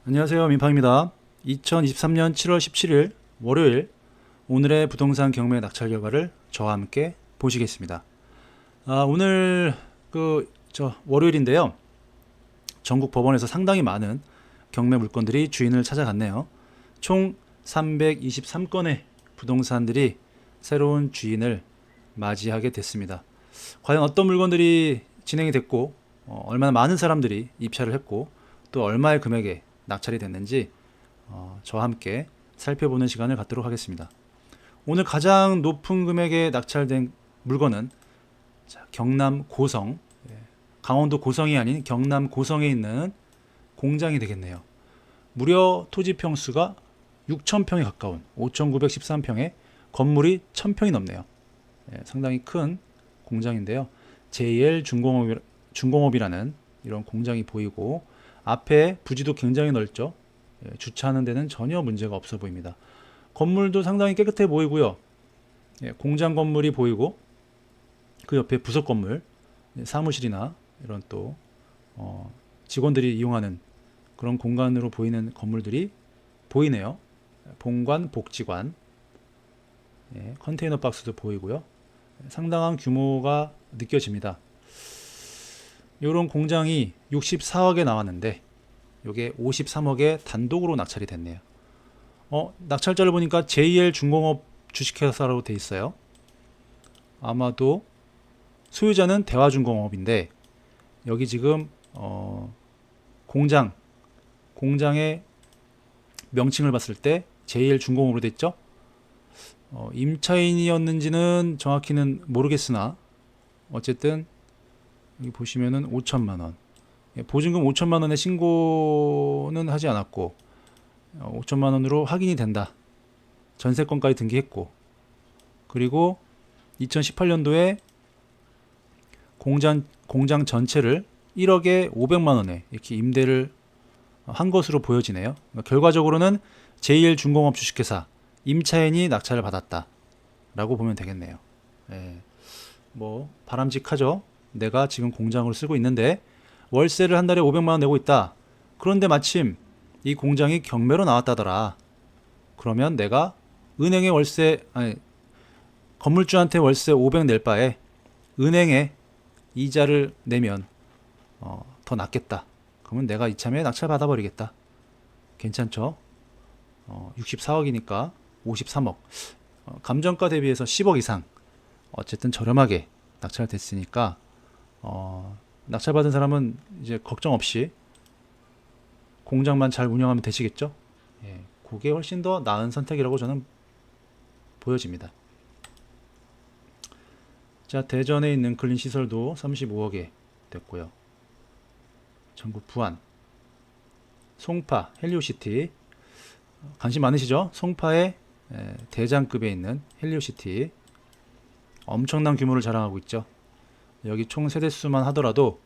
안녕하세요. 민팡입니다. 2023년 7월 17일 월요일 오늘의 부동산 경매 낙찰 결과를 저와 함께 보시겠습니다. 오늘 월요일인데요. 전국 법원에서 상당히 많은 경매 물건들이 주인을 찾아갔네요. 총 323건의 부동산들이 새로운 주인을 맞이하게 됐습니다. 과연 어떤 물건들이 진행이 됐고 얼마나 많은 사람들이 입찰을 했고 또 얼마의 금액에 낙찰이 됐는지 저와 함께 살펴보는 시간을 갖도록 하겠습니다. 오늘 가장 높은 금액에 낙찰된 물건은 경남 고성, 강원도 고성이 아닌 경남 고성에 있는 공장이 되겠네요. 무려 토지 평수가 6,000평에 가까운 5,913평에 건물이 1,000평이 넘네요. 상당히 큰 공장인데요. JL 중공업이라는 이런 공장이 보이고 앞에 부지도 굉장히 넓죠. 주차하는 데는 전혀 문제가 없어 보입니다. 건물도 상당히 깨끗해 보이고요. 공장 건물이 보이고 그 옆에 부속 건물, 사무실이나 이런 또 직원들이 이용하는 그런 공간으로 보이는 건물들이 보이네요. 본관, 복지관, 컨테이너 박스도 보이고요. 상당한 규모가 느껴집니다. 이런 공장이 64억에 나왔는데 이게 53억에 단독으로 낙찰이 됐네요. 낙찰자를 보니까 JL 중공업 주식회사라고 돼 있어요. 아마도 소유자는 대화중공업인데 여기 지금 공장의 명칭을 봤을 때 JL 중공업으로 돼 있죠. 임차인이었는지는 정확히는 모르겠으나 어쨌든 여기 보시면은 5천만 원. 보증금 5천만 원의 신고는 하지 않았고 5천만 원으로 확인이 된다. 전세권까지 등기했고 그리고 2018년도에 공장 전체를 1억에 500만 원에 이렇게 임대를 한 것으로 보여지네요. 결과적으로는 JL중공업 주식회사 임차인이 낙찰을 받았다라고 보면 되겠네요. 뭐 바람직하죠. 내가 지금 공장을 쓰고 있는데 월세를 한 달에 500만 원 내고 있다. 그런데 마침 이 공장이 경매로 나왔다더라. 그러면 내가 은행에 건물주한테 월세 500 낼 바에 은행에 이자를 내면 더 낫겠다. 그러면 내가 이참에 낙찰 받아버리겠다. 괜찮죠? 64억이니까 53억. 감정가 대비해서 10억 이상. 어쨌든 저렴하게 낙찰됐으니까 낙찰 받은 사람은 이제 걱정 없이 공장만 잘 운영하면 되시겠죠? 그게 훨씬 더 나은 선택이라고 저는 보여집니다. 자, 대전에 있는 근린 시설도 35억에 됐고요. 전국 부안, 송파, 헬리오시티 관심 많으시죠? 송파의 대장급에 있는 헬리오시티 엄청난 규모를 자랑하고 있죠. 여기 총 세대수만 하더라도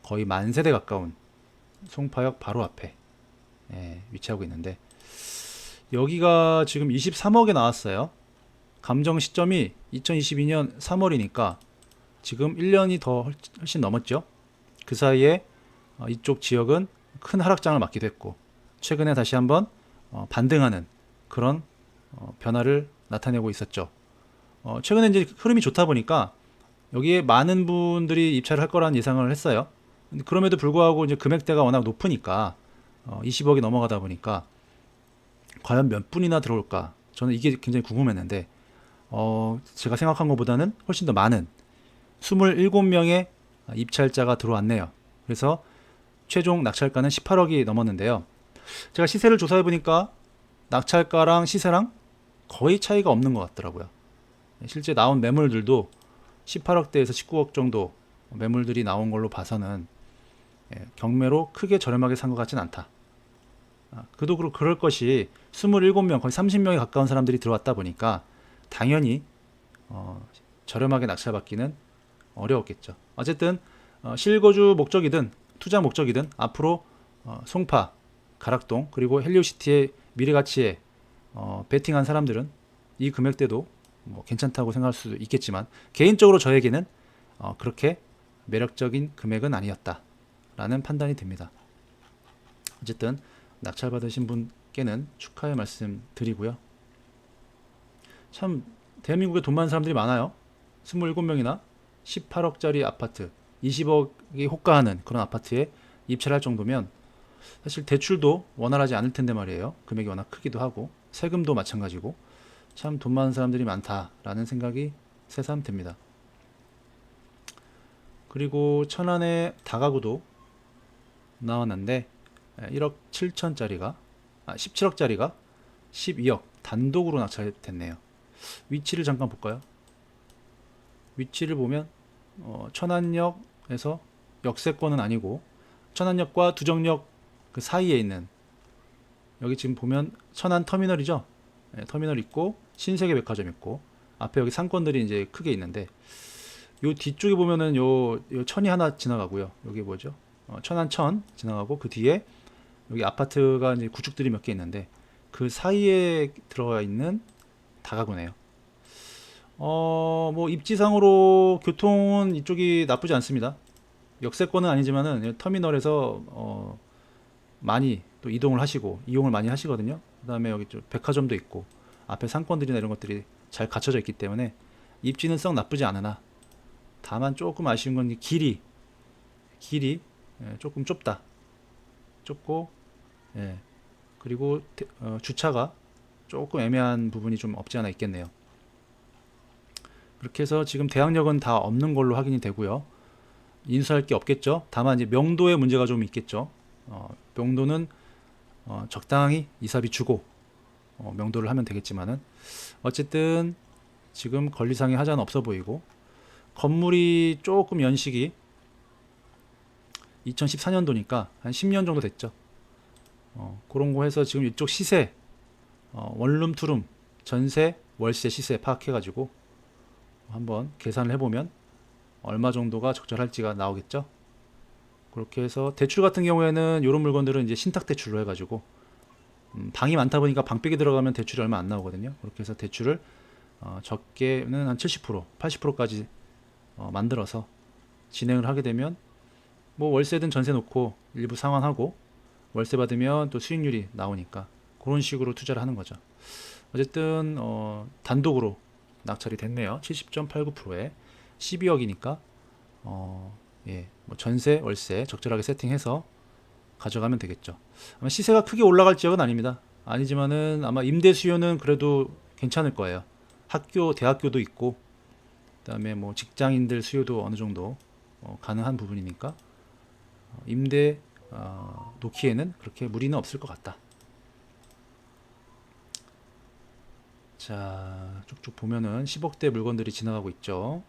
거의 10,000세대 가까운 송파역 바로 앞에 위치하고 있는데 여기가 지금 23억에 나왔어요. 감정 시점이 2022년 3월이니까 지금 1년이 더 훨씬 넘었죠. 그 사이에 이쪽 지역은 큰 하락장을 맞기도 했고 최근에 다시 한번 반등하는 그런 변화를 나타내고 있었죠. 최근에 이제 흐름이 좋다 보니까 여기에 많은 분들이 입찰을 할 거라는 예상을 했어요. 그럼에도 불구하고 이제 금액대가 워낙 높으니까 20억이 넘어가다 보니까 과연 몇 분이나 들어올까? 저는 이게 굉장히 궁금했는데 제가 생각한 것보다는 훨씬 더 많은 27명의 입찰자가 들어왔네요. 그래서 최종 낙찰가는 18억이 넘었는데요. 제가 시세를 조사해 보니까 낙찰가랑 시세랑 거의 차이가 없는 것 같더라고요. 실제 나온 매물들도 18억대에서 19억 정도 매물들이 나온 걸로 봐서는 경매로 크게 저렴하게 산 것 같진 않다. 그도 그럴 것이 27명 거의 30명에 가까운 사람들이 들어왔다 보니까 당연히 저렴하게 낙찰받기는 어려웠겠죠. 어쨌든 실거주 목적이든 투자 목적이든 앞으로 송파, 가락동 그리고 헬리오시티의 미래가치에 베팅한 사람들은 이 금액대도 뭐 괜찮다고 생각할 수도 있겠지만 개인적으로 저에게는 그렇게 매력적인 금액은 아니었다라는 판단이 듭니다. 어쨌든 낙찰 받으신 분께는 축하의 말씀 드리고요. 참 대한민국에 돈 많은 사람들이 많아요. 27명이나 18억짜리 아파트, 20억이 호가하는 그런 아파트에 입찰할 정도면 사실 대출도 원활하지 않을 텐데 말이에요. 금액이 워낙 크기도 하고 세금도 마찬가지고 참 돈 많은 사람들이 많다라는 생각이 새삼 듭니다. 그리고 천안의 다가구도 나왔는데 1억 7천짜리가 17억짜리가 12억 단독으로 낙찰됐네요. 위치를 잠깐 볼까요? 위치를 보면 천안역에서 역세권은 아니고 천안역과 두정역 그 사이에 있는, 여기 지금 보면 천안 터미널이죠. 네, 터미널 있고 신세계 백화점 있고 앞에 여기 상권들이 이제 크게 있는데 요 뒤쪽에 보면은 요 천이 하나 지나가고요. 여기 뭐죠? 천안천 지나가고 그 뒤에 여기 아파트가 이제 구축들이 몇 개 있는데 그 사이에 들어가 있는 다가구네요. 뭐 입지상으로 교통은 이쪽이 나쁘지 않습니다. 역세권은 아니지만은 터미널에서 많이 또 이동을 하시고 이용을 많이 하시거든요. 그다음에 여기 좀 백화점도 있고 앞에 상권들이나 이런 것들이 잘 갖춰져 있기 때문에 입지는 썩 나쁘지 않으나 다만 조금 아쉬운 건 길이 조금 좁고 그리고 주차가 조금 애매한 부분이 좀 없지 않아 있겠네요. 그렇게 해서 지금 대학역은 다 없는 걸로 확인이 되고요. 인수할 게 없겠죠. 다만 이제 명도에 문제가 좀 있겠죠. 명도는 적당히 이사비 주고 명도를 하면 되겠지만은 어쨌든 지금 권리상의 하자는 없어 보이고 건물이 조금 연식이 2014년도니까 한 10년 정도 됐죠. 그런 거 해서 지금 이쪽 시세 원룸 투룸 전세 월세 시세 파악해가지고 한번 계산을 해보면 얼마 정도가 적절할지가 나오겠죠. 그렇게 해서 대출 같은 경우에는 이런 물건들은 이제 신탁 대출로 해가지고 방이 많다 보니까 방백이 들어가면 대출이 얼마 안 나오거든요. 그렇게 해서 대출을 적게는 한 70%, 80%까지 만들어서 진행을 하게 되면 뭐 월세든 전세 놓고 일부 상환하고 월세 받으면 또 수익률이 나오니까 그런 식으로 투자를 하는 거죠. 어쨌든 단독으로 낙찰이 됐네요. 70.89%에 12억이니까 뭐 전세, 월세 적절하게 세팅해서 가져가면 되겠죠. 아마 시세가 크게 올라갈 지역은 아닙니다. 아니지만은 아마 임대 수요는 그래도 괜찮을 거예요. 학교, 대학교도 있고 그다음에 뭐 직장인들 수요도 어느 정도 가능한 부분이니까 임대 놓기에는 그렇게 무리는 없을 것 같다. 자, 쭉쭉 보면은 10억대 물건들이 지나가고 있죠.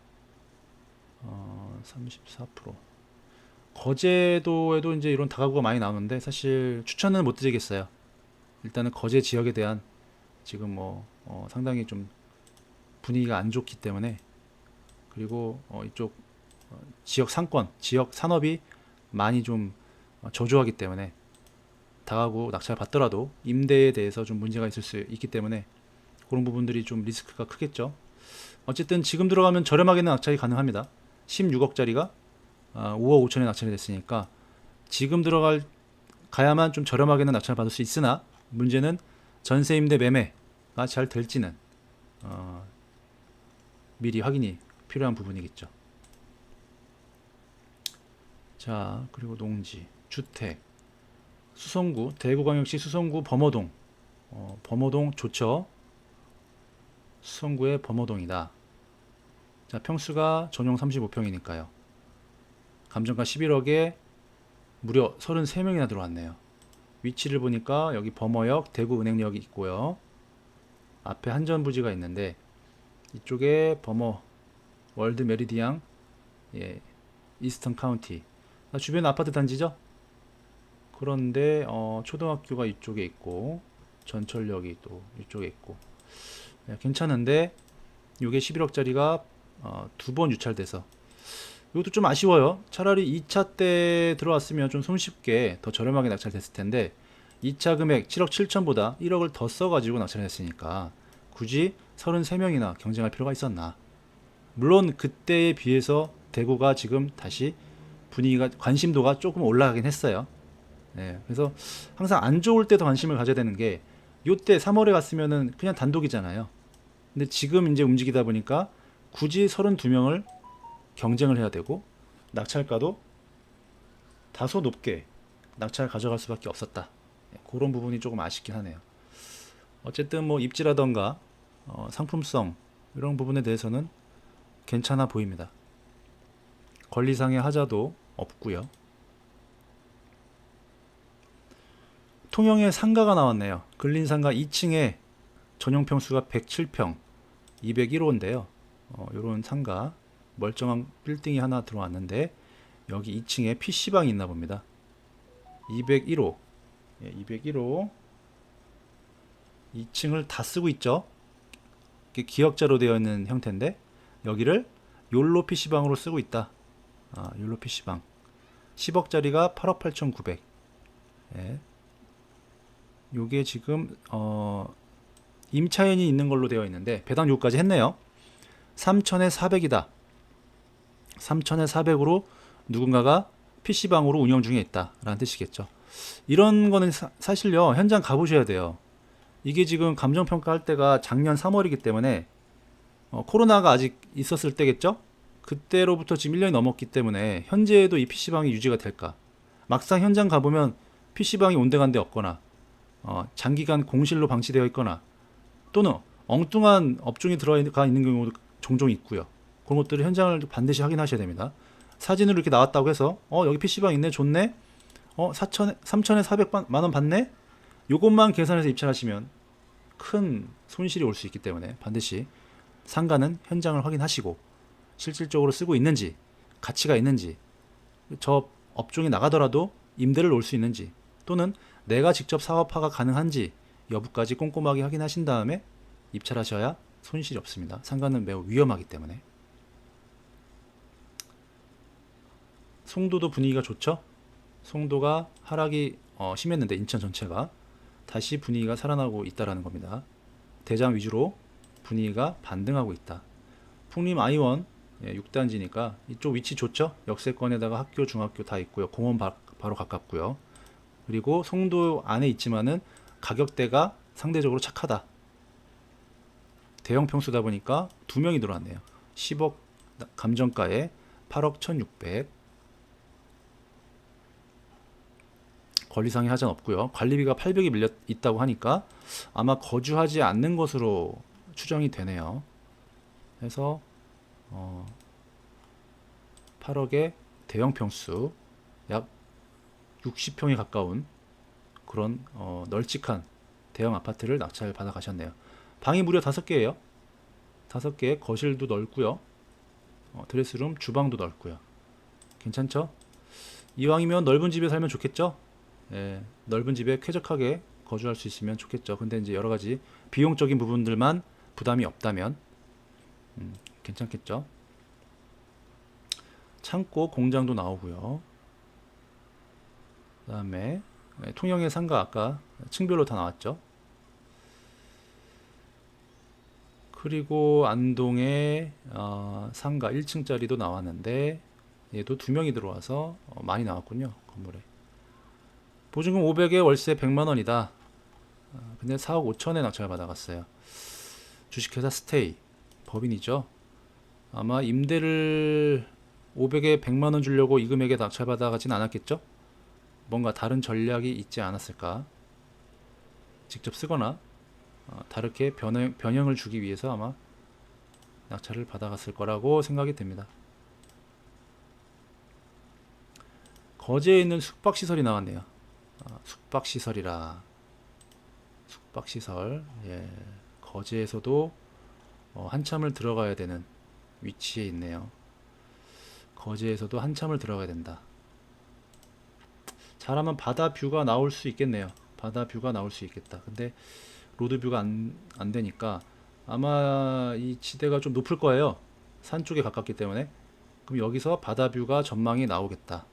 34%. 거제도에도 이제 이런 다가구가 많이 나오는데 사실 추천은 못 드리겠어요. 일단은 거제 지역에 대한 지금 상당히 좀 분위기가 안 좋기 때문에, 그리고 이쪽 지역 상권, 지역 산업이 많이 좀 저조하기 때문에 다가구 낙찰 받더라도 임대에 대해서 좀 문제가 있을 수 있기 때문에 그런 부분들이 좀 리스크가 크겠죠. 어쨌든 지금 들어가면 저렴하게는 낙찰이 가능합니다. 16억짜리가 5억 5천에 낙찰이 됐으니까 지금 가야만 좀 저렴하게는 낙찰 받을 수 있으나 문제는 전세 임대 매매가 잘 될지는 미리 확인이 필요한 부분이겠죠. 자, 그리고 농지, 주택, 수성구, 대구광역시 수성구 범어동. 범어동 좋죠. 수성구의 범어동이다. 자, 평수가 전용 35평이니까요. 감정가 11억에 무려 33명이나 들어왔네요. 위치를 보니까 여기 범어역, 대구은행역이 있고요. 앞에 한전부지가 있는데 이쪽에 범어, 월드 메리디앙, 이스턴 카운티. 주변 아파트 단지죠. 그런데 초등학교가 이쪽에 있고 전철역이 또 이쪽에 있고 괜찮은데 이게 11억짜리가 두 번 유찰돼서 이것도 좀 아쉬워요. 차라리 2차 때 들어왔으면 좀 손쉽게 더 저렴하게 낙찰됐을 텐데 2차 금액 7억 7천보다 1억을 더 써가지고 낙찰했으니까 굳이 33명이나 경쟁할 필요가 있었나. 물론 그때에 비해서 대구가 지금 다시 분위기가, 관심도가 조금 올라가긴 했어요. 예, 그래서 항상 안 좋을 때 더 관심을 가져야 되는 게 요때 3월에 갔으면은 그냥 단독이잖아요. 근데 지금 이제 움직이다 보니까 굳이 32명을 경쟁을 해야 되고 낙찰가도 다소 높게 낙찰 가져갈 수밖에 없었다. 예, 그런 부분이 조금 아쉽긴 하네요. 어쨌든 뭐 입지라던가 상품성 이런 부분에 대해서는 괜찮아 보입니다. 권리상의 하자도 없고요. 통영에 상가가 나왔네요. 근린 상가 2층에 전용 평수가 107평, 201호인데요. 이런 상가 멀쩡한 빌딩이 하나 들어왔는데 여기 2층에 PC방이 있나 봅니다. 201호, 예, 201호 2층을 다 쓰고 있죠. 기역자로 되어 있는 형태인데 여기를 욜로 PC방으로 쓰고 있다. 욜로 PC방 10억짜리가 8억 8,900. 예. 요게 지금 임차인이 있는 걸로 되어 있는데 배당 요구까지 했네요. 3천에 400이다. 3천에 400으로 누군가가 PC방으로 운영 중에 있다 라는 뜻이겠죠. 이런 거는 사실요 현장 가보셔야 돼요. 이게 지금 감정평가할 때가 작년 3월이기 때문에 코로나가 아직 있었을 때겠죠. 그때로부터 지금 1년이 넘었기 때문에 현재에도 이 PC방이 유지가 될까. 막상 현장 가보면 PC방이 온데간데 없거나 장기간 공실로 방치되어 있거나 또는 엉뚱한 업종이 들어가 있는 경우도 종종 있고요. 그런 것들을 현장을 반드시 확인하셔야 됩니다. 사진으로 이렇게 나왔다고 해서 여기 PC방 있네 좋네 3천에 400만 원 받네 요것만 계산해서 입찰하시면 큰 손실이 올 수 있기 때문에 반드시 상가는 현장을 확인하시고 실질적으로 쓰고 있는지 가치가 있는지 저 업종이 나가더라도 임대를 놓을 수 있는지 또는 내가 직접 사업화가 가능한지 여부까지 꼼꼼하게 확인하신 다음에 입찰하셔야 손실이 없습니다. 상가는 매우 위험하기 때문에. 송도도 분위기가 좋죠. 송도가 하락이 심했는데 인천 전체가 다시 분위기가 살아나고 있다라는 겁니다. 대장 위주로 분위기가 반등하고 있다. 풍림 아이원 6단지니까 이쪽 위치 좋죠. 역세권에다가 학교 중학교 다 있고요. 공원 바로 가깝고요. 그리고 송도 안에 있지만은 가격대가 상대적으로 착하다. 대형 평수다 보니까 2명이 들어왔네요. 10억 감정가에 8억 1,600. 권리상의 하자는 없고요. 관리비가 800이 밀려 있다고 하니까 아마 거주하지 않는 것으로 추정이 되네요. 그래서 8억의 대형 평수 약 60평에 가까운 그런 널찍한 대형 아파트를 낙찰 받아 가셨네요. 방이 무려 5개예요. 5개, 거실도 넓고요. 드레스룸, 주방도 넓고요. 괜찮죠? 이왕이면 넓은 집에 살면 좋겠죠? 예, 넓은 집에 쾌적하게 거주할 수 있으면 좋겠죠. 근데 이제 여러 가지 비용적인 부분들만 부담이 없다면 괜찮겠죠. 창고, 공장도 나오고요. 그 다음에 통영의 상가 아까 층별로 다 나왔죠. 그리고 안동의 상가 1층짜리도 나왔는데 얘도 2명이 들어와서 많이 나왔군요. 건물에. 보증금 500에 월세 100만원이다. 근데 4억 5천에 낙찰 받아갔어요. 주식회사 스테이 법인이죠. 아마 임대를 500에 100만원 주려고 이 금액에 낙찰 받아가진 않았겠죠. 뭔가 다른 전략이 있지 않았을까. 직접 쓰거나 다르게 변형을 주기 위해서 아마 낙찰을 받아갔을 거라고 생각이 됩니다. 거제에 있는 숙박시설이 나왔네요. 숙박시설이라. 숙박시설. 예. 거제에서도 한참을 들어가야 되는 위치에 있네요. 거제에서도 한참을 들어가야 된다. 잘하면 바다 뷰가 나올 수 있겠네요. 바다 뷰가 나올 수 있겠다. 근데 로드 뷰가 안 되니까 아마 이 지대가 좀 높을 거예요. 산 쪽에 가깝기 때문에. 그럼 여기서 바다 뷰가 전망이 나오겠다.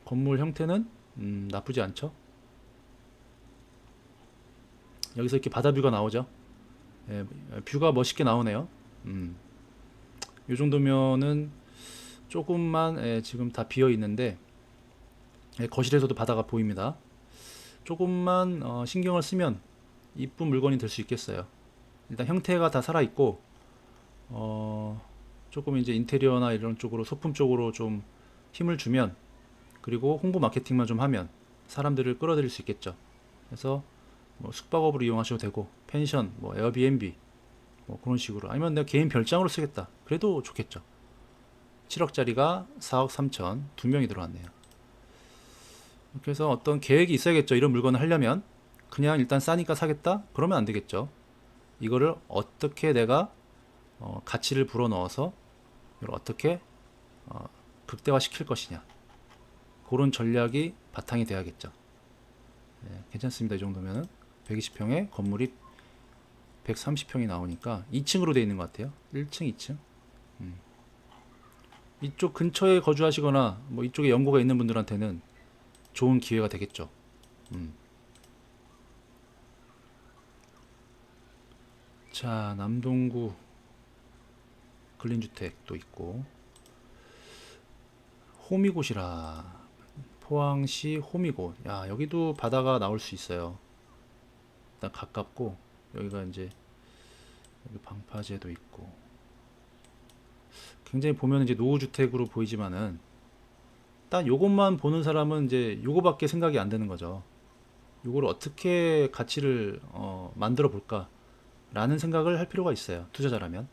건물 형태는 나쁘지 않죠. 여기서 이렇게 바다 뷰가 나오죠. 예, 뷰가 멋있게 나오네요. 이 정도면은 조금만 지금 다 비어 있는데 거실에서도 바다가 보입니다. 조금만 신경을 쓰면 이쁜 물건이 될 수 있겠어요. 일단 형태가 다 살아 있고 조금 이제 인테리어나 이런 쪽으로 소품 쪽으로 좀 힘을 주면, 그리고 홍보 마케팅만 좀 하면 사람들을 끌어들일 수 있겠죠. 그래서 뭐 숙박업으로 이용하셔도 되고, 펜션, 뭐 에어비앤비, 뭐 그런 식으로, 아니면 내가 개인 별장으로 쓰겠다 그래도 좋겠죠. 7억짜리가 4억 3천, 두 명이 들어왔네요. 그래서 어떤 계획이 있어야겠죠. 이런 물건을 하려면 그냥 일단 싸니까 사겠다 그러면 안 되겠죠. 이거를 어떻게 내가 가치를 불어넣어서 이걸 어떻게 극대화 시킬 것이냐, 그런 전략이 바탕이 돼야겠죠. 괜찮습니다. 이 정도면은 120평에 건물이 130평이 나오니까 2층으로 되어 있는 것 같아요. 1층, 2층. 이쪽 근처에 거주하시거나 뭐 이쪽에 연고가 있는 분들한테는 좋은 기회가 되겠죠. 자, 남동구 근린주택도 있고, 호미곶이라, 포항시 호미곶. 야, 여기도 바다가 나올 수 있어요. 일단 가깝고, 여기가 이제 여기 방파제도 있고, 굉장히 보면 이제 노후주택으로 보이지만은 딱 요것만 보는 사람은 이제 요거밖에 생각이 안 되는 거죠. 요걸 어떻게 가치를 만들어 볼까 라는 생각을 할 필요가 있어요. 투자자라면.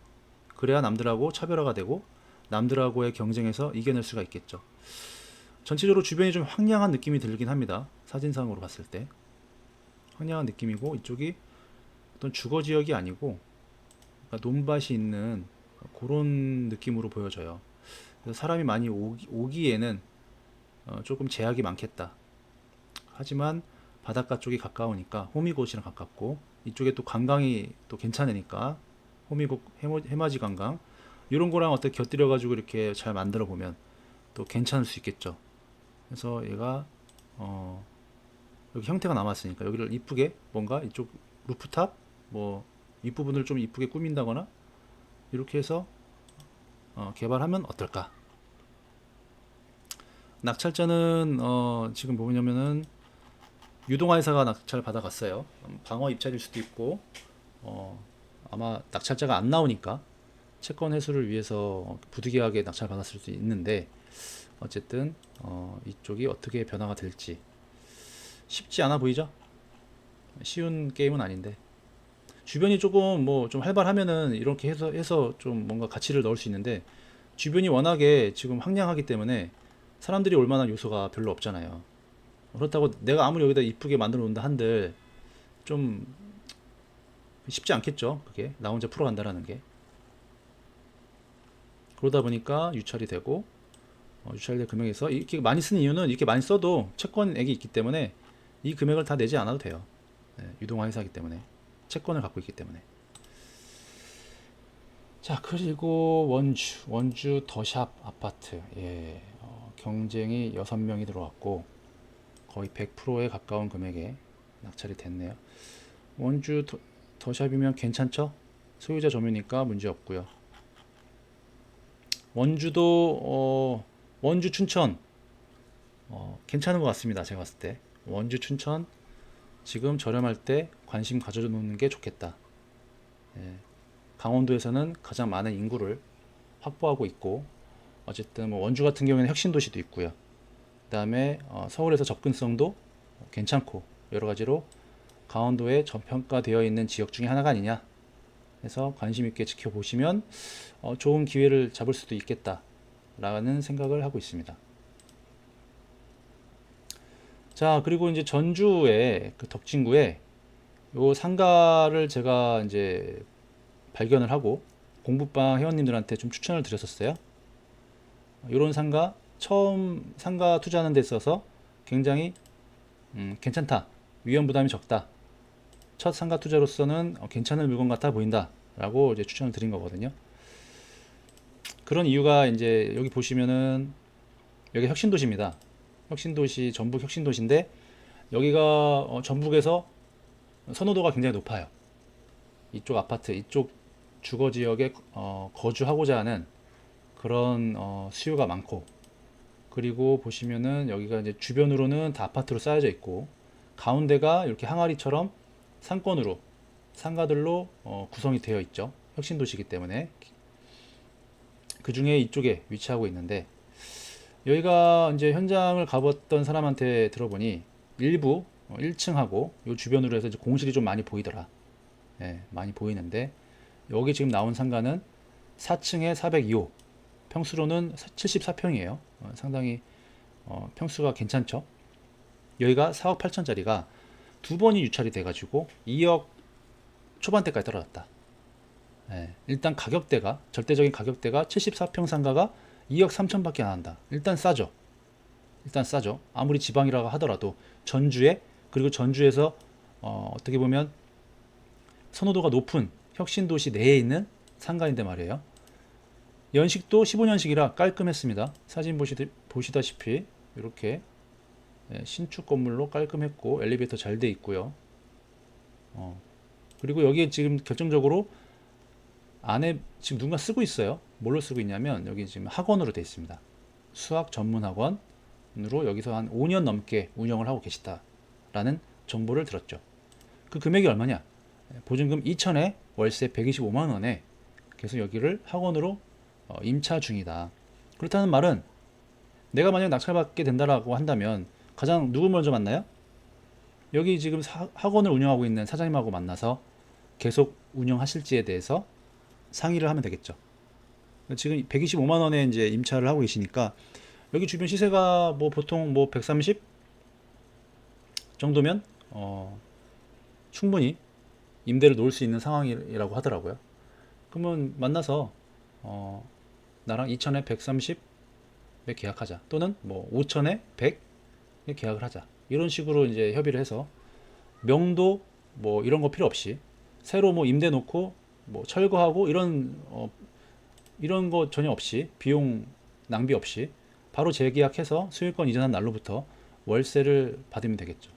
그래야 남들하고 차별화가 되고 남들하고의 경쟁에서 이겨낼 수가 있겠죠. 전체적으로 주변이 좀 황량한 느낌이 들긴 합니다. 사진상으로 봤을 때 황량한 느낌이고, 이쪽이 어떤 주거 지역이 아니고 그러니까 논밭이 있는 그런 느낌으로 보여져요. 그래서 사람이 많이 오기에는 조금 제약이 많겠다. 하지만 바닷가 쪽이 가까우니까, 호미곶이랑 가깝고 이쪽에 또 관광이 또 괜찮으니까, 호미곶 해맞이 관광 이런 거랑 어떻게 곁들여 가지고 이렇게 잘 만들어 보면 또 괜찮을 수 있겠죠. 그래서 얘가 여기 형태가 남았으니까 여기를 이쁘게 뭔가 이쪽 루프탑 뭐 윗부분을 좀 이쁘게 꾸민다거나 이렇게 해서 개발하면 어떨까. 낙찰자는 지금 뭐냐면은 유동화회사가 낙찰 받아갔어요. 방어 입찰일 수도 있고, 아마 낙찰자가 안 나오니까 채권 회수를 위해서 부득이하게 낙찰 받았을 수도 있는데, 어쨌든 이쪽이 어떻게 변화가 될지 쉽지 않아 보이죠? 쉬운 게임은 아닌데, 주변이 조금 뭐 좀 활발하면은 이렇게 해서 좀 뭔가 가치를 넣을 수 있는데, 주변이 워낙에 지금 황량하기 때문에 사람들이 올 만한 요소가 별로 없잖아요. 그렇다고 내가 아무리 여기다 이쁘게 만들어 놓는다 한들 좀 쉽지 않겠죠. 그게 나 혼자 풀어간다라는 게. 그러다 보니까 유찰이 되고, 유찰될 금액에서 이렇게 많이 쓰는 이유는, 이렇게 많이 써도 채권액이 있기 때문에 이 금액을 다 내지 않아도 돼요. 유동화 회사이기 때문에, 채권을 갖고 있기 때문에. 자, 그리고 원주 더샵 아파트. 경쟁이 6명이 들어왔고 거의 100%에 가까운 금액에 낙찰이 됐네요. 원주 더샵이면 괜찮죠? 소유자 점유니까 문제 없고요. 원주도 원주 춘천 괜찮은 것 같습니다. 제가 봤을 때 원주 춘천 지금 저렴할 때 관심 가져 놓는 게 좋겠다. 강원도에서는 가장 많은 인구를 확보하고 있고, 어쨌든 뭐 원주 같은 경우에는 혁신도시도 있고요. 그 다음에 서울에서 접근성도 괜찮고, 여러 가지로 강원도에 저평가되어 있는 지역 중에 하나가 아니냐 해서 관심 있게 지켜보시면 좋은 기회를 잡을 수도 있겠다 라는 생각을 하고 있습니다. 자, 그리고 이제 전주의 그 덕진구에 요 상가를 제가 이제 발견을 하고 공부방 회원님들한테 좀 추천을 드렸었어요. 이런 상가, 처음 상가 투자하는 데 있어서 굉장히 괜찮다, 위험 부담이 적다, 첫 상가 투자로서는 괜찮은 물건 같아 보인다 라고 이제 추천을 드린 거거든요. 그런 이유가 이제 여기 보시면은 여기 혁신도시입니다. 혁신도시, 전북 혁신도시인데 여기가 전북에서 선호도가 굉장히 높아요. 이쪽 아파트, 이쪽 주거지역에 거주하고자 하는 그런 수요가 많고, 그리고 보시면은 여기가 이제 주변으로는 다 아파트로 쌓여져 있고, 가운데가 이렇게 항아리처럼 상권으로 상가들로 구성이 되어 있죠. 혁신도시이기 때문에. 그 중에 이쪽에 위치하고 있는데, 여기가 이제 현장을 가봤던 사람한테 들어보니 일부 1층하고 요 주변으로 해서 이제 공실이 좀 많이 보이더라. 예, 많이 보이는데, 여기 지금 나온 상가는 4층에 402호, 평수로는 74평이에요. 상당히 평수가 괜찮죠. 여기가 4억 8천짜리가 두 번이 유찰이 돼가지고 2억 초반대까지 떨어졌다. 예, 일단 가격대가, 절대적인 가격대가 74평 상가가 2억 3천밖에 안 한다. 일단 싸죠. 일단 싸죠. 아무리 지방이라고 하더라도 전주에, 그리고 전주에서 어떻게 보면 선호도가 높은 혁신도시 내에 있는 상가인데 말이에요. 연식도 15년식이라 깔끔했습니다. 사진 보시다시피 이렇게 신축 건물로 깔끔했고 엘리베이터 잘 돼 있고요. 그리고 여기에 지금 결정적으로 안에 지금 누군가 쓰고 있어요. 뭘로 쓰고 있냐면 여기 지금 학원으로 돼 있습니다. 수학 전문 학원으로 여기서 한 5년 넘게 운영을 하고 계시다라는 정보를 들었죠. 그 금액이 얼마냐? 보증금 2천에 월세 125만 원에 계속 여기를 학원으로 임차 중이다. 그렇다는 말은 내가 만약 낙찰받게 된다라고 한다면 가장 누구 먼저 만나요? 여기 지금 학원을 운영하고 있는 사장님하고 만나서 계속 운영하실지에 대해서 상의를 하면 되겠죠. 지금 125만 원에 이제 임차를 하고 계시니까 여기 주변 시세가 뭐 보통 뭐 130 정도면 충분히 임대를 놓을 수 있는 상황이라고 하더라고요. 그러면 만나서 나랑 2천에 130에 계약하자, 또는 뭐 5천에 100에 계약을 하자, 이런 식으로 이제 협의를 해서 명도 뭐 이런 거 필요 없이 새로 뭐 임대 놓고 뭐 철거하고 이런 거 전혀 없이, 비용 낭비 없이 바로 재계약해서 소유권 이전한 날로부터 월세를 받으면 되겠죠.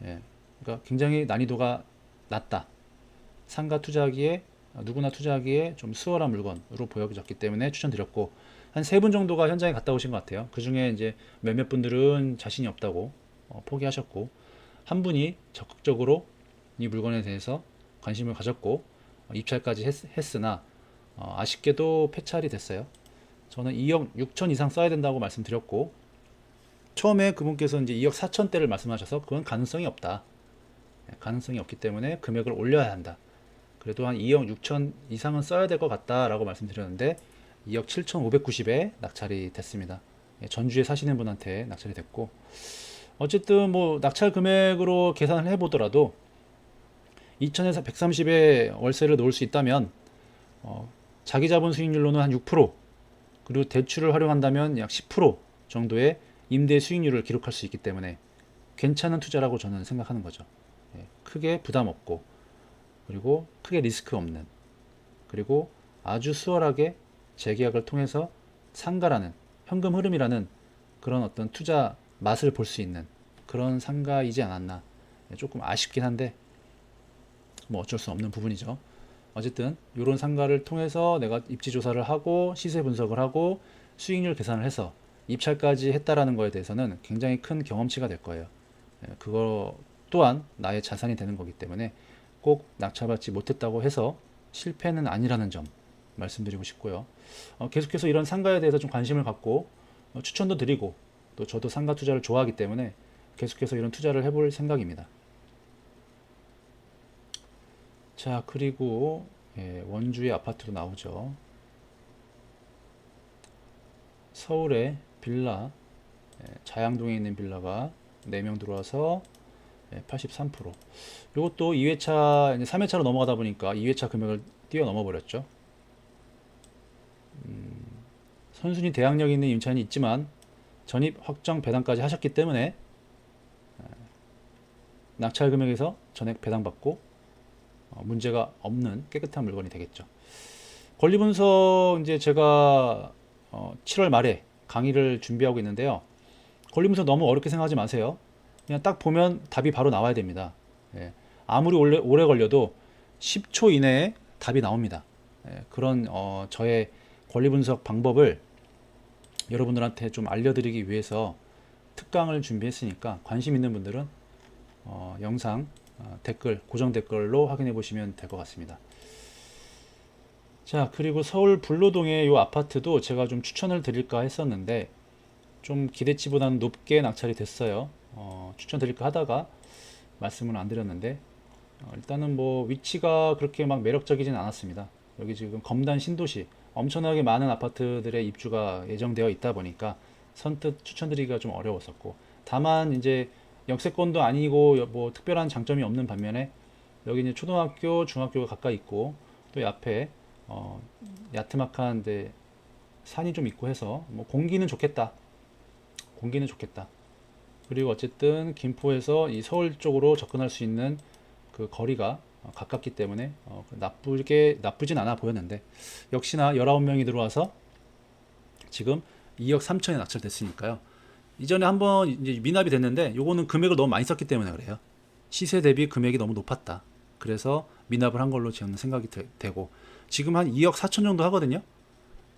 예, 그러니까 굉장히 난이도가 낮다. 상가 투자하기에, 누구나 투자하기에 좀 수월한 물건으로 보여졌기 때문에 추천드렸고, 한 3분 정도가 현장에 갔다 오신 것 같아요. 그 중에 이제 몇몇 분들은 자신이 없다고 포기하셨고, 한 분이 적극적으로 이 물건에 대해서 관심을 가졌고 입찰까지 했으나 아쉽게도 폐찰이 됐어요. 저는 2억 6천 이상 써야 된다고 말씀드렸고, 처음에 그분께서 이제 2억 4천대를 말씀하셔서 그건 가능성이 없다. 가능성이 없기 때문에 금액을 올려야 한다. 그래도 한 2억 6천 이상은 써야 될 것 같다라고 말씀드렸는데 2억 7,590에 낙찰이 됐습니다. 전주에 사시는 분한테 낙찰이 됐고, 어쨌든 뭐 낙찰 금액으로 계산을 해보더라도 2천에서 130에 월세를 놓을 수 있다면 자기 자본 수익률로는 한 6%, 그리고 대출을 활용한다면 약 10% 정도의 임대 수익률을 기록할 수 있기 때문에 괜찮은 투자라고 저는 생각하는 거죠. 크게 부담 없고, 그리고 크게 리스크 없는, 그리고 아주 수월하게 재계약을 통해서 상가라는, 현금 흐름이라는 그런 어떤 투자 맛을 볼 수 있는 그런 상가이지 않았나. 조금 아쉽긴 한데 뭐 어쩔 수 없는 부분이죠. 어쨌든 이런 상가를 통해서 내가 입지 조사를 하고 시세 분석을 하고 수익률 계산을 해서 입찰까지 했다라는 거에 대해서는 굉장히 큰 경험치가 될 거예요. 그거 또한 나의 자산이 되는 거기 때문에 꼭 낙찰받지 못했다고 해서 실패는 아니라는 점 말씀드리고 싶고요. 계속해서 이런 상가에 대해서 좀 관심을 갖고 추천도 드리고, 또 저도 상가 투자를 좋아하기 때문에 계속해서 이런 투자를 해볼 생각입니다. 자, 그리고 원주의 아파트도 나오죠. 서울의 빌라, 자양동에 있는 빌라가 4명 들어와서 83%. 이것도 2회차, 이제 3회차로 넘어가다 보니까 2회차 금액을 뛰어넘어 버렸죠. 선순위 대항력 있는 임차인이 있지만 전입 확정 배당까지 하셨기 때문에 낙찰 금액에서 전액 배당받고 문제가 없는 깨끗한 물건이 되겠죠. 권리 분석, 이제 제가 7월 말에 강의를 준비하고 있는데요. 권리 분석 너무 어렵게 생각하지 마세요. 그냥 딱 보면 답이 바로 나와야 됩니다. 아무리 오래 걸려도 10초 이내에 답이 나옵니다. 그런 저의 권리 분석 방법을 여러분들한테 좀 알려드리기 위해서 특강을 준비했으니까 관심 있는 분들은 영상 댓글, 고정 댓글로 확인해 보시면 될 것 같습니다. 자, 그리고 서울 불로동의 이 아파트도 제가 좀 추천을 드릴까 했었는데 좀 기대치보다는 높게 낙찰이 됐어요. 추천드릴까 하다가 말씀은 안 드렸는데 일단은 뭐 위치가 그렇게 막 매력적이진 않았습니다. 여기 지금 검단 신도시 엄청나게 많은 아파트들의 입주가 예정되어 있다 보니까 선뜻 추천드리기가 좀 어려웠었고, 다만 이제 역세권도 아니고 뭐 특별한 장점이 없는 반면에 여기 이제 초등학교, 중학교가 가까이 있고 또 옆에 야트막한 데 산이 좀 있고 해서 뭐 공기는 좋겠다. 공기는 좋겠다. 그리고 어쨌든 김포에서 이 서울 쪽으로 접근할 수 있는 그 거리가 가깝기 때문에 나쁘진 않아 보였는데, 역시나 19명이 들어와서 지금 2억 3천에 낙찰됐으니까요. 이전에 한번 이제 미납이 됐는데 요거는 금액을 너무 많이 썼기 때문에 그래요. 시세 대비 금액이 너무 높았다. 그래서 미납을 한 걸로 저는 생각이 되고, 지금 한 2억 4천 정도 하거든요.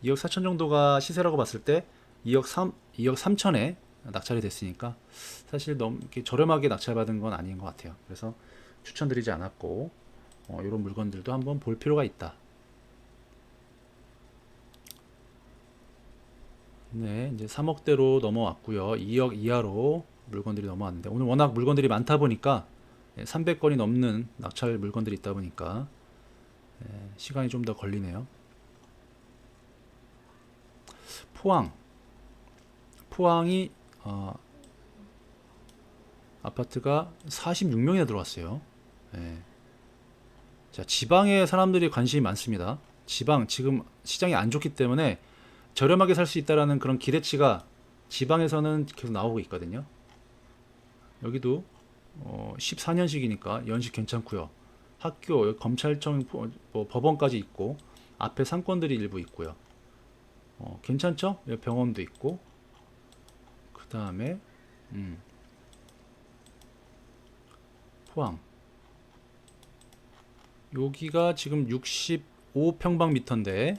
2억 4천 정도가 시세라고 봤을 때 2억 3천에 낙찰이 됐으니까 사실 너무 이렇게 저렴하게 낙찰받은 건 아닌 것 같아요. 그래서 추천드리지 않았고, 이런 물건들도 한번 볼 필요가 있다. 네, 이제 3억대로 넘어왔고요. 2억 이하로 물건들이 넘어왔는데 오늘 워낙 물건들이 많다 보니까 300건이 넘는 낙찰 물건들이 있다 보니까 시간이 좀 더 걸리네요. 포항이 아파트가 46명이나 들어왔어요. 예. 자, 지방에 사람들이 관심이 많습니다. 지방 지금 시장이 안 좋기 때문에 저렴하게 살 수 있다라는 그런 기대치가 지방에서는 계속 나오고 있거든요. 여기도 14년식이니까 연식 괜찮고요. 학교, 여기 검찰청, 뭐 법원까지 있고 앞에 상권들이 일부 있고요. 괜찮죠? 여기 병원도 있고, 그 다음에 포항 여기가 지금 65평방미터인데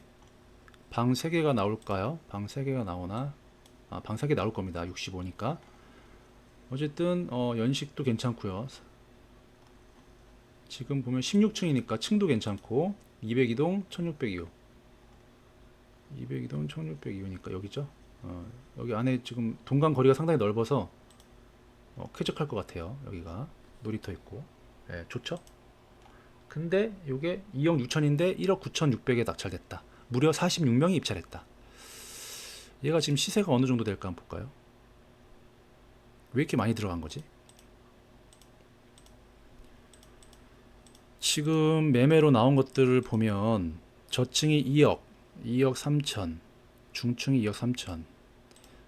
방 3개가 나올까요? 방 3개가 나오나? 방 3개 나올 겁니다. 65니까. 어쨌든 연식도 괜찮고요. 지금 보면 16층이니까 층도 괜찮고 202동 1602호 202동 1602호니까 여기죠. 여기 안에 지금 동간 거리가 상당히 넓어서 쾌적할 것 같아요. 여기가 놀이터 있고 좋죠. 근데 이게 2억 6천인데 1억 9천6백에 낙찰됐다. 무려 46명이 입찰했다. 얘가 지금 시세가 어느 정도 될까 한번 볼까요? 왜 이렇게 많이 들어간 거지? 지금 매매로 나온 것들을 보면 저층이 2억 3천, 중층이 2억 3천.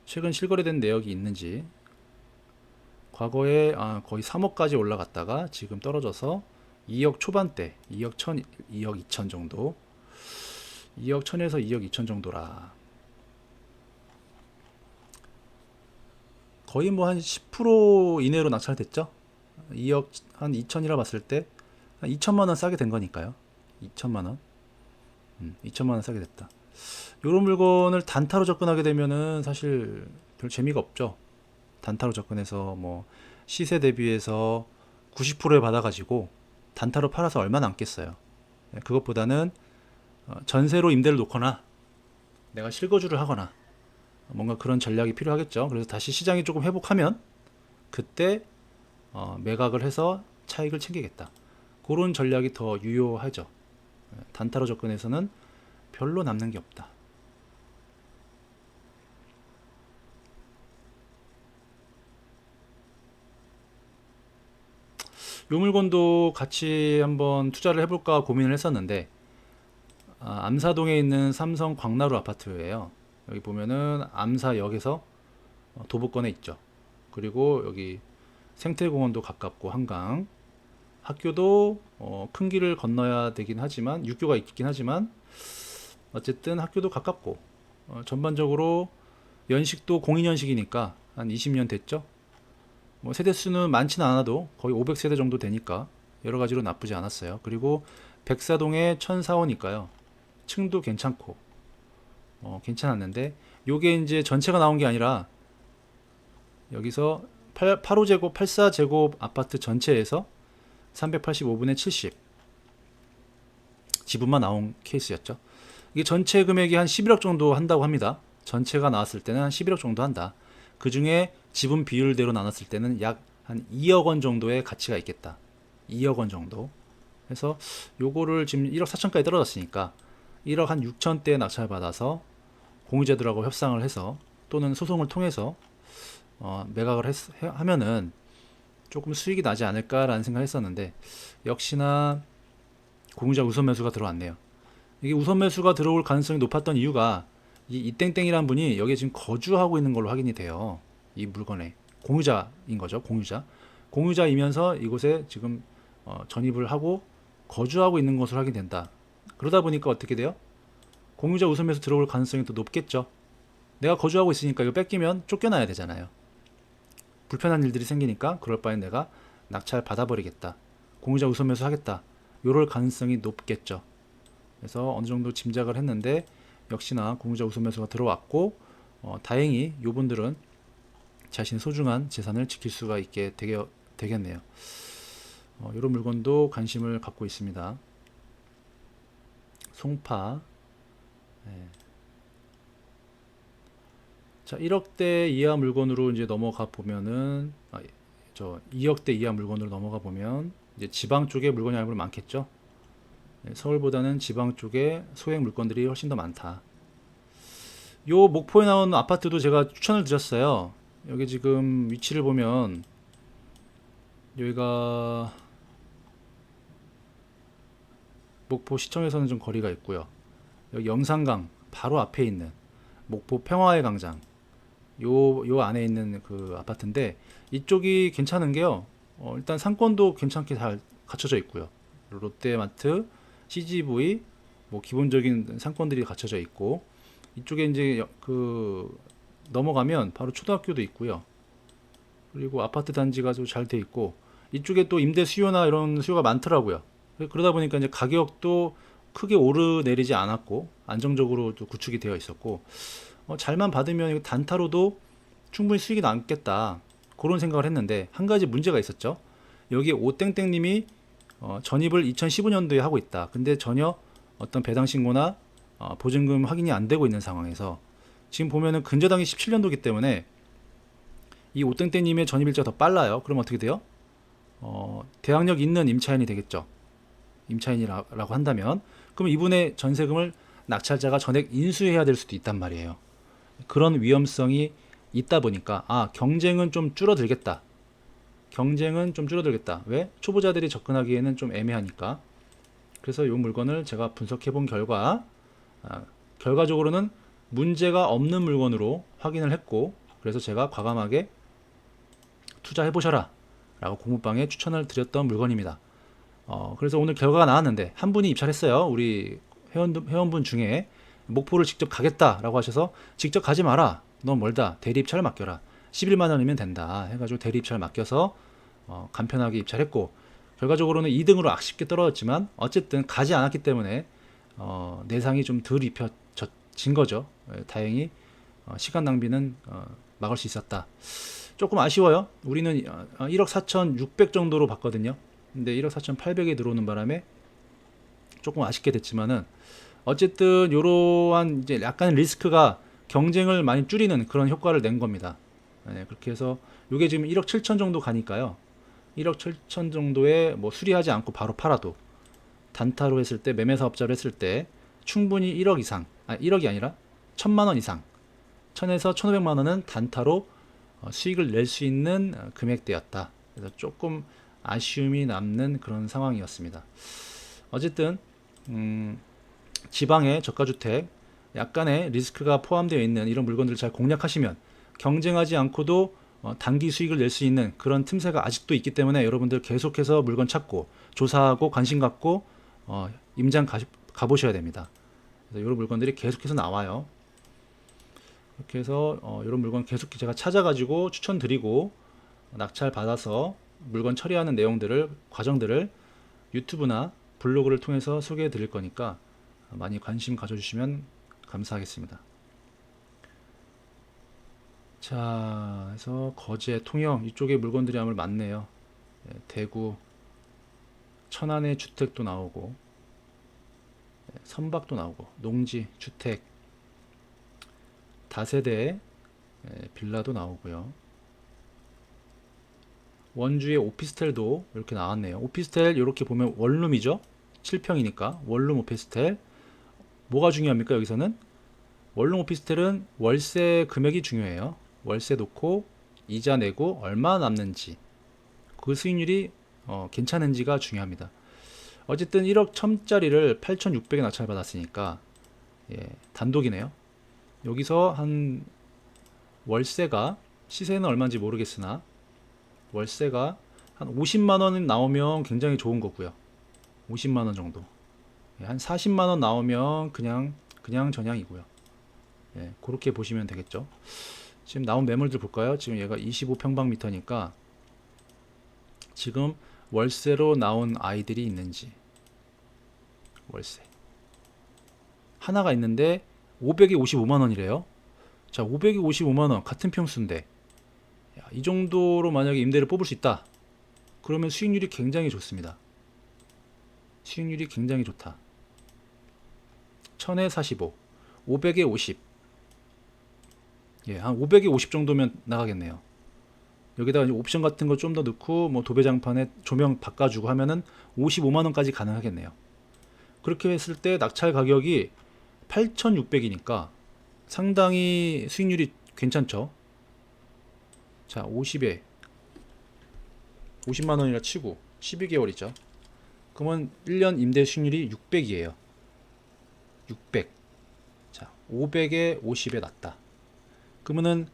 최근 실거래된 내역이 있는지, 과거에 거의 3억까지 올라갔다가 지금 떨어져서 2억 초반대, 2억 1천, 2억 2천 정도, 2억 1천에서 2억 2천 정도라. 거의 뭐 한 10% 이내로 낙찰됐죠? 2억 한 2천이라 봤을 때 한 2천만 원 싸게 된 거니까요. 2천만 원. 2천만 원 싸게 됐다. 이런 물건을 단타로 접근하게 되면은 사실 별 재미가 없죠. 단타로 접근해서 뭐 시세 대비해서 90%에 받아가지고 단타로 팔아서 얼마 남겠어요. 그것보다는 전세로 임대를 놓거나 내가 실거주를 하거나 뭔가 그런 전략이 필요하겠죠. 그래서 다시 시장이 조금 회복하면 그때 매각을 해서 차익을 챙기겠다. 그런 전략이 더 유효하죠. 단타로 접근해서는 별로 남는 게 없다. 요 물건도 같이 한번 투자를 해볼까 고민을 했었는데, 암사동에 있는 삼성 광나루 아파트예요. 여기 보면은 암사역에서 도보권에 있죠. 그리고 여기 생태공원도 가깝고 한강, 학교도 큰 길을 건너야 되긴 하지만 육교가 있긴 하지만 어쨌든 학교도 가깝고 전반적으로 연식도 공인연식이니까 한 20년 됐죠. 뭐 세대수는 많지는 않아도 거의 500세대 정도 되니까 여러 가지로 나쁘지 않았어요. 그리고 백사동에 1004호니까요. 층도 괜찮고 괜찮았는데 요게 이제 전체가 나온 게 아니라 여기서 85제곱 84제곱 아파트 전체에서 385분의 70 지분만 나온 케이스였죠. 이게 전체 금액이 한 11억 정도 한다고 합니다. 전체가 나왔을 때는 한 11억 정도 한다. 그 중에 지분 비율대로 나눴을 때는 약 한 2억 원 정도의 가치가 있겠다. 2억 원 정도. 그래서 요거를 지금 1억 4천까지 떨어졌으니까 1억 한 6천대에 낙찰 받아서 공유자들하고 협상을 해서 또는 소송을 통해서 매각을 하면은 조금 수익이 나지 않을까라는 생각을 했었는데 역시나 공유자 우선 매수가 들어왔네요. 이게 우선 매수가 들어올 가능성이 높았던 이유가 이 땡땡이라는 분이 여기에 지금 거주하고 있는 걸로 확인이 돼요. 이 물건에 공유자인 거죠. 공유자이면서 이곳에 지금 전입을 하고 거주하고 있는 것으로 확인된다. 그러다 보니까 어떻게 돼요? 공유자 우선 매수 들어올 가능성이 더 높겠죠. 내가 거주하고 있으니까 이거 뺏기면 쫓겨나야 되잖아요. 불편한 일들이 생기니까 그럴 바엔 내가 낙찰 받아버리겠다. 공유자 우선 매수 하겠다. 요럴 가능성이 높겠죠. 그래서 어느 정도 짐작을 했는데 역시나 공유자 우선 매수가 들어왔고 다행히 요분들은 자신의 소중한 재산을 지킬 수가 있게 되겠네요. 이런 물건도 관심을 갖고 있습니다. 송파. 네. 자, 1억대 이하 물건으로 이제 넘어가 보면은 2억대 이하 물건으로 넘어가 보면 이제 지방 쪽에 물건이 아무래도 많겠죠. 네, 서울보다는 지방 쪽에 소액 물건들이 훨씬 더 많다. 요 목포에 나온 아파트도 제가 추천을 드렸어요. 여기 지금 위치를 보면 여기가 목포 시청에서는 좀 거리가 있고요. 여기 영산강 바로 앞에 있는 목포 평화의 광장 요 안에 있는 그 아파트인데 이쪽이 괜찮은 게요. 일단 상권도 괜찮게 잘 갖춰져 있고요. 롯데마트, CGV 뭐 기본적인 상권들이 갖춰져 있고 이쪽에 이제 그 넘어가면 바로 초등학교도 있고요. 그리고 아파트 단지가 좀 잘 돼 있고 이쪽에 또 임대 수요나 이런 수요가 많더라고요. 그러다 보니까 이제 가격도 크게 오르내리지 않았고 안정적으로 또 구축이 되어 있었고 잘만 받으면 단타로도 충분히 수익이 남겠다 그런 생각을 했는데 한 가지 문제가 있었죠. 여기 오땡땡님이 전입을 2015년도에 하고 있다. 근데 전혀 어떤 배당 신고나 보증금 확인이 안 되고 있는 상황에서 지금 보면은 근저당이 17년도이기 때문에 이 오땡땡님의 전입 일자가 더 빨라요. 그럼 어떻게 돼요? 대항력 있는 임차인이 되겠죠. 임차인이라고 한다면 그럼 이분의 전세금을 낙찰자가 전액 인수해야 될 수도 있단 말이에요. 그런 위험성이 있다 보니까 경쟁은 좀 줄어들겠다. 왜? 초보자들이 접근하기에는 좀 애매하니까. 그래서 이 물건을 제가 분석해 본 결과 결과적으로는 문제가 없는 물건으로 확인을 했고 그래서 제가 과감하게 투자해 보셔라 라고 공부방에 추천을 드렸던 물건입니다. 그래서 오늘 결과가 나왔는데 한 분이 입찰했어요. 우리 회원분 중에 목포를 직접 가겠다라고 하셔서 직접 가지 마라. 넌 멀다. 대리 입찰을 맡겨라. 11만 원이면 된다. 해가지고 대리 입찰을 맡겨서 간편하게 입찰했고 결과적으로는 2등으로 아쉽게 떨어졌지만 어쨌든 가지 않았기 때문에 내상이 좀 덜 입혀진 거죠. 다행히 시간 낭비는 막을 수 있었다. 조금 아쉬워요. 우리는 1억 4,600 정도로 봤거든요. 근데 1억 4,800에 들어오는 바람에 조금 아쉽게 됐지만은 어쨌든 이러한 이제 약간 리스크가 경쟁을 많이 줄이는 그런 효과를 낸 겁니다. 네, 그렇게 해서 이게 지금 1억 7천 정도 가니까요. 1억 7천 정도에 뭐 수리하지 않고 바로 팔아도 단타로 했을 때 매매 사업자로 했을 때 충분히 1억 이상, 1억이 아니라 1,000만 원 이상, 1,000에서 1,500만 원은 단타로 수익을 낼 수 있는 금액대였다. 그래서 조금 아쉬움이 남는 그런 상황이었습니다. 어쨌든 지방의 저가주택 약간의 리스크가 포함되어 있는 이런 물건들을 잘 공략하시면 경쟁하지 않고도 단기 수익을 낼 수 있는 그런 틈새가 아직도 있기 때문에 여러분들 계속해서 물건 찾고 조사하고 관심 갖고 임장 가보셔야 됩니다. 그래서 이런 물건들이 계속해서 나와요. 이렇게 해서 이런 물건 계속 제가 찾아가지고 추천드리고 낙찰 받아서 물건 처리하는 내용들을 과정들을 유튜브나 블로그를 통해서 소개해 드릴 거니까 많이 관심 가져주시면 감사하겠습니다. 자, 그래서 거제, 통영 이쪽에 물건들이 아무래도 많네요. 예, 대구, 천안의 주택도 나오고, 예, 선박도 나오고, 농지, 주택, 다세대, 예, 빌라도 나오고요. 원주의 오피스텔도 이렇게 나왔네요. 오피스텔 이렇게 보면 원룸이죠. 7평이니까 원룸 오피스텔. 뭐가 중요합니까? 여기서는 원룸 오피스텔은 월세 금액이 중요해요. 월세 놓고 이자 내고 얼마 남는지, 그 수익률이 괜찮은지가 중요합니다. 어쨌든 1억 1000짜리를 8,600에 낙찰 받았으니까, 예, 단독이네요. 여기서 한 월세가, 시세는 얼마인지 모르겠으나 월세가 한 50만 원 나오면 굉장히 좋은 거고요. 50만 원 정도. 예, 한 40만 원 나오면 그냥 전향이고요. 예, 그렇게 보시면 되겠죠. 지금 나온 매물들 볼까요? 지금 얘가 25평방미터니까 지금 월세로 나온 아이들이 있는지, 월세 하나가 있는데 500에 55만 원이래요. 자, 500에 55만 원 같은 평수인데, 야, 이 정도로 만약에 임대를 뽑을 수 있다. 그러면 수익률이 굉장히 좋습니다. 수익률이 굉장히 좋다. 1000에 45, 500에 50. 예, 한 500에 50 정도면 나가겠네요. 여기다가 이제 옵션 같은 거 좀 더 넣고 뭐 도배장판에 조명 바꿔주고 하면은 55만 원까지 가능하겠네요. 그렇게 했을 때 낙찰 가격이 8,600이니까 상당히 수익률이 괜찮죠. 자, 50에 50만 원이라 치고 12개월이죠. 그러면 1년 임대 수익률이 600이에요. 600. 자, 500에 50에 났다. 그러면은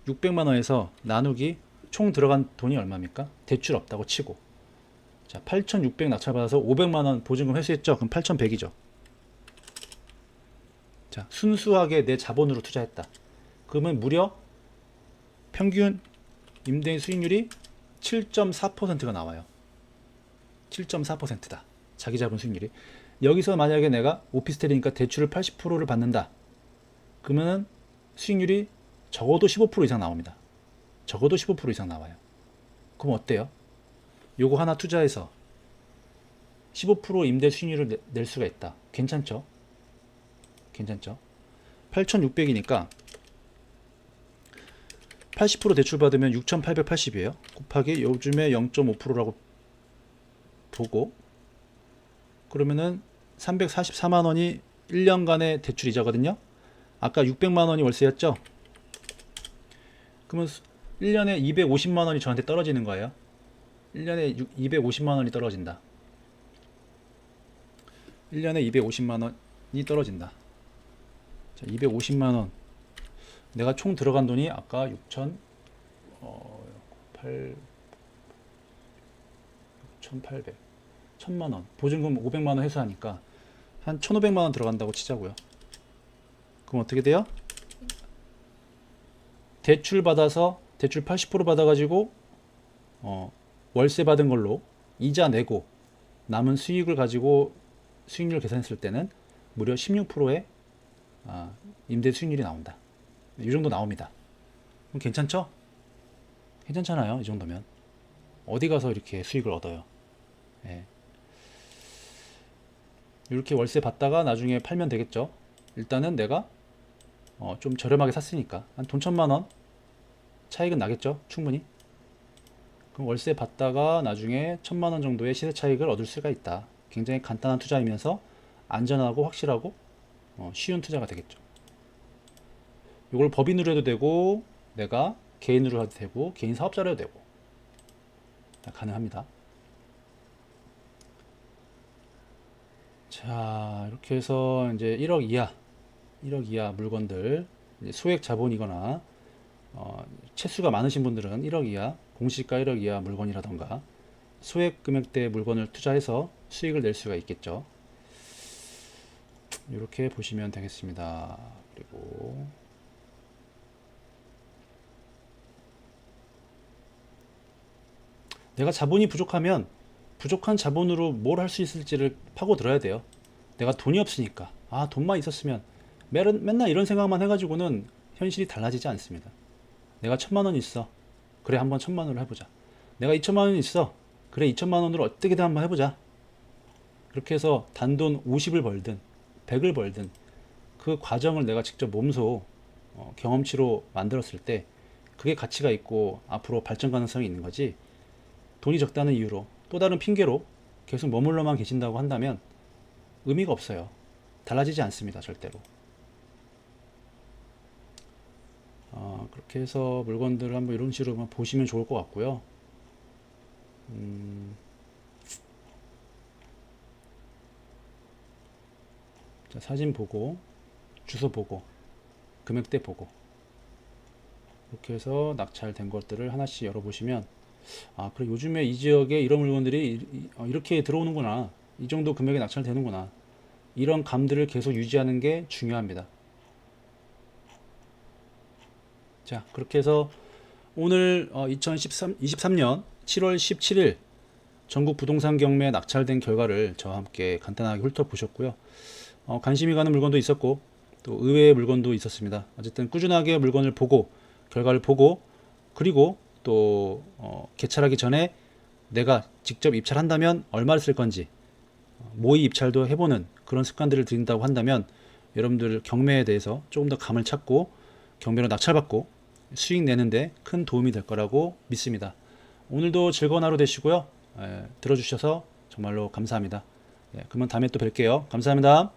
600만 원에서 나누기 총 들어간 돈이 얼마입니까? 대출 없다고 치고. 자, 8,600 낙찰받아서 500만 원 보증금 회수했죠? 그럼 8,100이죠. 자, 순수하게 내 자본으로 투자했다. 그러면 무려 평균 임대 수익률이 7.4%가 나와요. 7.4%다. 자기 자본 수익률이. 여기서 만약에 내가 오피스텔이니까 대출을 80%를 받는다. 그러면은 수익률이 적어도 15% 이상 나옵니다. 적어도 15% 이상 나와요. 그럼 어때요? 요거 하나 투자해서 15% 임대 수익률을 낼 수가 있다. 괜찮죠? 괜찮죠? 8,600이니까 80% 대출 받으면 6,880이에요. 곱하기 요즘에 0.5%라고 보고, 그러면은 344만 원이 1년간의 대출 이자거든요. 아까 600만 원이 월세였죠? 그러면 1년에 250만 원이 저한테 떨어지는 거예요. 1년에 250만 원이 떨어진다. 1년에 250만 원이 떨어진다. 자, 250만 원. 내가 총 들어간 돈이 아까 6,800, 1000만 원. 보증금 500만 원 회수하니까 한 1,500만 원 들어간다고 치자고요. 그럼 어떻게 돼요? 대출 받아서 대출 80% 받아가지고 월세 받은 걸로 이자 내고 남은 수익을 가지고 수익률 계산했을 때는 무려 16%의 임대 수익률이 나온다. 이 정도 나옵니다. 그럼 괜찮죠? 괜찮잖아요. 이 정도면 어디 가서 이렇게 수익을 얻어요. 예. 이렇게 월세 받다가 나중에 팔면 되겠죠. 일단은 내가 좀 저렴하게 샀으니까 한 돈 1,000만 원 차익은 나겠죠. 충분히. 그럼 월세 받다가 나중에 1,000만 원 정도의 시세 차익을 얻을 수가 있다. 굉장히 간단한 투자이면서 안전하고 확실하고 쉬운 투자가 되겠죠. 이걸 법인으로 해도 되고 내가 개인으로 해도 되고 개인 사업자로 해도 되고 가능합니다. 자, 이렇게 해서 이제 1억 이하 물건들, 이제 소액 자본이거나 채수가 많으신 분들은 1억 이하, 공시가 1억 이하 물건이라던가 소액 금액대 물건을 투자해서 수익을 낼 수가 있겠죠. 이렇게 보시면 되겠습니다. 그리고 내가 자본이 부족하면 부족한 자본으로 뭘 할 수 있을지를 파고 들어야 돼요. 내가 돈이 없으니까 돈만 있었으면 맨날 이런 생각만 해가지고는 현실이 달라지지 않습니다. 내가 1,000만 원 있어. 그래, 한번 1,000만 원으로 해보자. 내가 2천만 원 있어. 그래, 2천만 원으로 어떻게든 한번 해보자. 그렇게 해서 단돈 50을 벌든 100을 벌든 그 과정을 내가 직접 몸소 경험치로 만들었을 때 그게 가치가 있고 앞으로 발전 가능성이 있는 거지. 돈이 적다는 이유로 또 다른 핑계로 계속 머물러만 계신다고 한다면 의미가 없어요. 달라지지 않습니다, 절대로. 그렇게 해서 물건들을 한번 이런 식으로 보시면 좋을 것 같고요. 자, 사진 보고 주소 보고 금액대 보고 이렇게 해서 낙찰된 것들을 하나씩 열어보시면, 그래, 요즘에 이 지역에 이런 물건들이 이렇게 들어오는구나, 이 정도 금액에 낙찰되는구나, 이런 감들을 계속 유지하는 게 중요합니다. 자, 그렇게 해서 오늘 2023년 7월 17일 전국 부동산 경매 낙찰된 결과를 저와 함께 간단하게 훑어보셨고요. 관심이 가는 물건도 있었고 또 의외의 물건도 있었습니다. 어쨌든 꾸준하게 물건을 보고 결과를 보고, 그리고 또 개찰하기 전에 내가 직접 입찰한다면 얼마를 쓸 건지 모의 입찰도 해보는 그런 습관들을 들인다고 한다면 여러분들 경매에 대해서 조금 더 감을 찾고 경매로 낙찰받고 수익 내는데 큰 도움이 될 거라고 믿습니다. 오늘도 즐거운 하루 되시고요. 들어주셔서 정말로 감사합니다. 그러면 다음에 또 뵐게요. 감사합니다.